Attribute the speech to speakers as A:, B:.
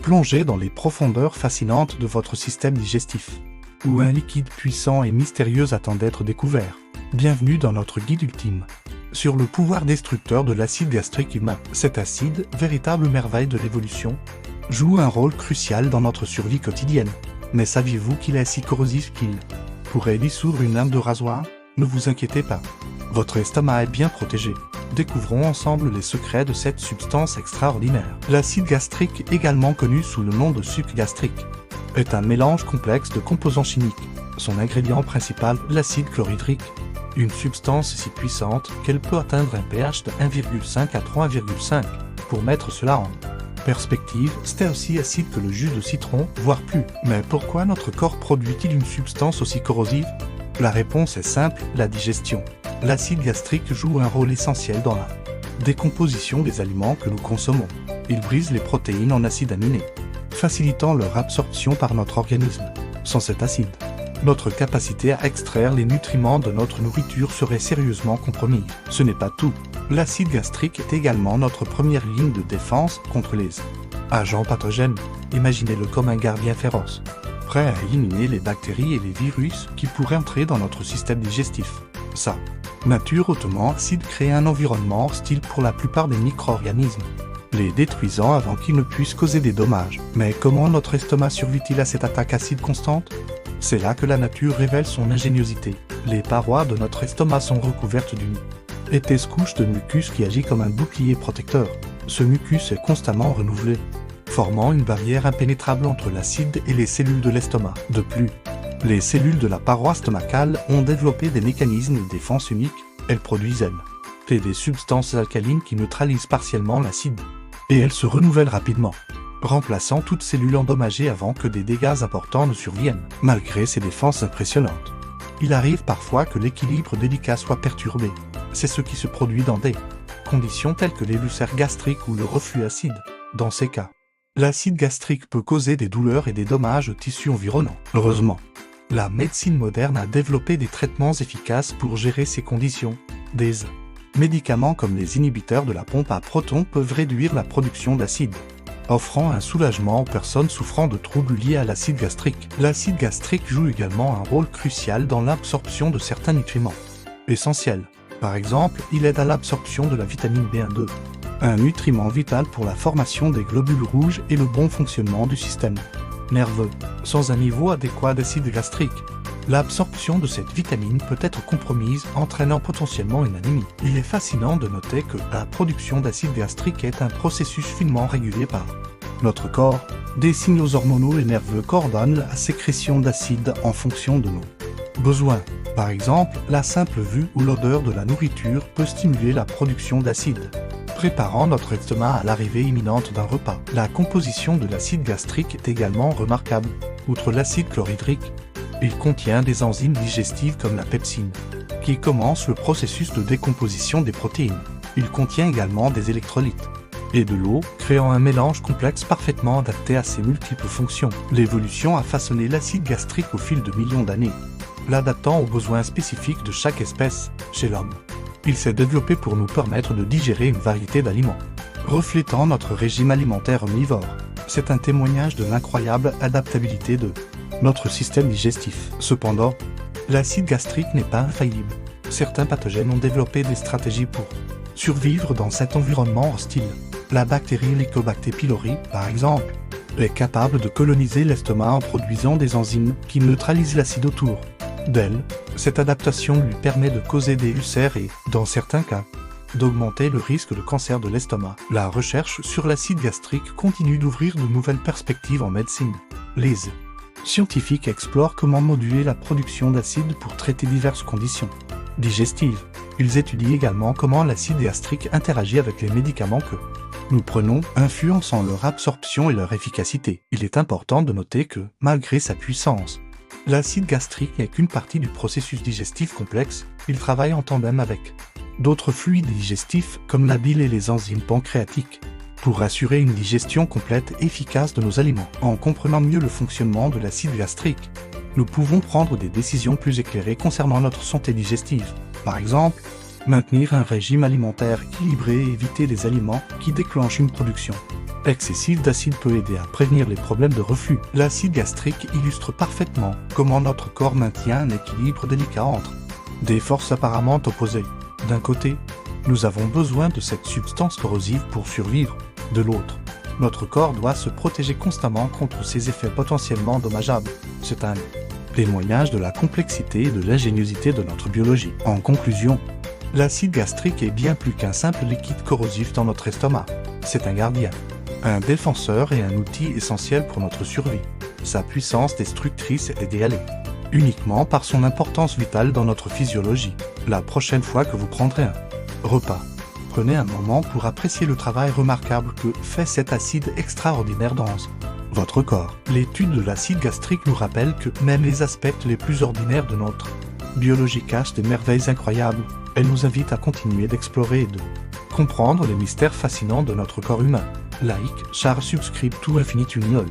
A: Plongez dans les profondeurs fascinantes de votre système digestif, où un liquide puissant et mystérieux attend d'être découvert. Bienvenue dans notre guide ultime sur le pouvoir destructeur de l'acide gastrique humain. Cet acide, véritable merveille de l'évolution, joue un rôle crucial dans notre survie quotidienne. Mais saviez-vous qu'il est si corrosif qu'il pourrait dissoudre une lame de rasoir? Ne vous inquiétez pas, votre estomac est bien protégé. Découvrons ensemble les secrets de cette substance extraordinaire. L'acide gastrique, également connu sous le nom de suc gastrique, est un mélange complexe de composants chimiques. Son ingrédient principal, l'acide chlorhydrique, une substance si puissante qu'elle peut atteindre un pH de 1,5 à 3,5. Pour mettre cela en perspective, c'est aussi acide que le jus de citron, voire plus. Mais pourquoi notre corps produit-il une substance aussi corrosive? La réponse est simple, la digestion. L'acide gastrique joue un rôle essentiel dans la décomposition des aliments que nous consommons. Il brise les protéines en acides aminés, facilitant leur absorption par notre organisme. Sans cet acide, notre capacité à extraire les nutriments de notre nourriture serait sérieusement compromise. Ce n'est pas tout. L'acide gastrique est également notre première ligne de défense contre les agents pathogènes. Imaginez-le comme un gardien féroce, prêt à éliminer les bactéries et les virus qui pourraient entrer dans notre système digestif. Sa nature hautement acide crée un environnement hostile pour la plupart des micro-organismes, les détruisant avant qu'ils ne puissent causer des dommages. Mais comment notre estomac survit-il à cette attaque acide constante? C'est là que la nature révèle son ingéniosité. Les parois de notre estomac sont recouvertes d'une épaisse couche de mucus qui agit comme un bouclier protecteur. Ce mucus est constamment renouvelé, formant une barrière impénétrable entre l'acide et les cellules de l'estomac. De plus, les cellules de la paroi stomacale ont développé des mécanismes de défense uniques. Elles produisent des substances alcalines qui neutralisent partiellement l'acide, et elles se renouvellent rapidement, remplaçant toute cellule endommagée avant que des dégâts importants ne surviennent. Malgré ces défenses impressionnantes, il arrive parfois que l'équilibre délicat soit perturbé. C'est ce qui se produit dans des conditions telles que les ulcères gastriques ou le reflux acide. Dans ces cas, l'acide gastrique peut causer des douleurs et des dommages aux tissus environnants. Heureusement, la médecine moderne a développé des traitements efficaces pour gérer ces conditions. Des médicaments comme les inhibiteurs de la pompe à protons peuvent réduire la production d'acide, offrant un soulagement aux personnes souffrant de troubles liés à l'acide gastrique. L'acide gastrique joue également un rôle crucial dans l'absorption de certains nutriments essentiels. Par exemple, il aide à l'absorption de la vitamine B12, un nutriment vital pour la formation des globules rouges et le bon fonctionnement du système nerveux. Sans un niveau adéquat d'acide gastrique, l'absorption de cette vitamine peut être compromise, entraînant potentiellement une anémie. Il est fascinant de noter que la production d'acide gastrique est un processus finement régulé par notre corps. Des signaux hormonaux et nerveux coordonnent la sécrétion d'acide en fonction de nos besoins. Par exemple, la simple vue ou l'odeur de la nourriture peut stimuler la production d'acide, préparant notre estomac à l'arrivée imminente d'un repas. La composition de l'acide gastrique est également remarquable. Outre l'acide chlorhydrique, il contient des enzymes digestives comme la pepsine, qui commence le processus de décomposition des protéines. Il contient également des électrolytes et de l'eau, créant un mélange complexe parfaitement adapté à ses multiples fonctions. L'évolution a façonné l'acide gastrique au fil de millions d'années, l'adaptant aux besoins spécifiques de chaque espèce. Chez l'homme, il s'est développé pour nous permettre de digérer une variété d'aliments, reflétant notre régime alimentaire omnivore. C'est un témoignage de l'incroyable adaptabilité de notre système digestif. Cependant, l'acide gastrique n'est pas infaillible. Certains pathogènes ont développé des stratégies pour survivre dans cet environnement hostile. La bactérie Helicobacter pylori, par exemple, est capable de coloniser l'estomac en produisant des enzymes qui neutralisent l'acide autour d'elle. Cette adaptation lui permet de causer des ulcères et, dans certains cas, d'augmenter le risque de cancer de l'estomac. La recherche sur l'acide gastrique continue d'ouvrir de nouvelles perspectives en médecine. Les scientifiques explorent comment moduler la production d'acide pour traiter diverses conditions digestives. Ils étudient également comment l'acide gastrique interagit avec les médicaments que nous prenons, influençant leur absorption et leur efficacité. Il est important de noter que, malgré sa puissance, l'acide gastrique n'est qu'une partie du processus digestif complexe. Il travaille en tandem avec d'autres fluides digestifs comme la bile et les enzymes pancréatiques pour assurer une digestion complète et efficace de nos aliments. En comprenant mieux le fonctionnement de l'acide gastrique, nous pouvons prendre des décisions plus éclairées concernant notre santé digestive. Par exemple, maintenir un régime alimentaire équilibré et éviter les aliments qui déclenchent une production excessif d'acide peut aider à prévenir les problèmes de reflux. L'acide gastrique illustre parfaitement comment notre corps maintient un équilibre délicat entre des forces apparemment opposées. D'un côté, nous avons besoin de cette substance corrosive pour survivre. De l'autre, notre corps doit se protéger constamment contre ses effets potentiellement dommageables. C'est un témoignage de la complexité et de l'ingéniosité de notre biologie. En conclusion, l'acide gastrique est bien plus qu'un simple liquide corrosif dans notre estomac. C'est un gardien, un défenseur et un outil essentiel pour notre survie. Sa puissance destructrice est déalée uniquement par son importance vitale dans notre physiologie. La prochaine fois que vous prendrez un repas, prenez un moment pour apprécier le travail remarquable que fait cet acide extraordinaire dans votre corps. L'étude de l'acide gastrique nous rappelle que même les aspects les plus ordinaires de notre biologie cachent des merveilles incroyables. Elle nous invite à continuer d'explorer et de comprendre les mystères fascinants de notre corps humain. Like, share, subscribe to Infinite Union.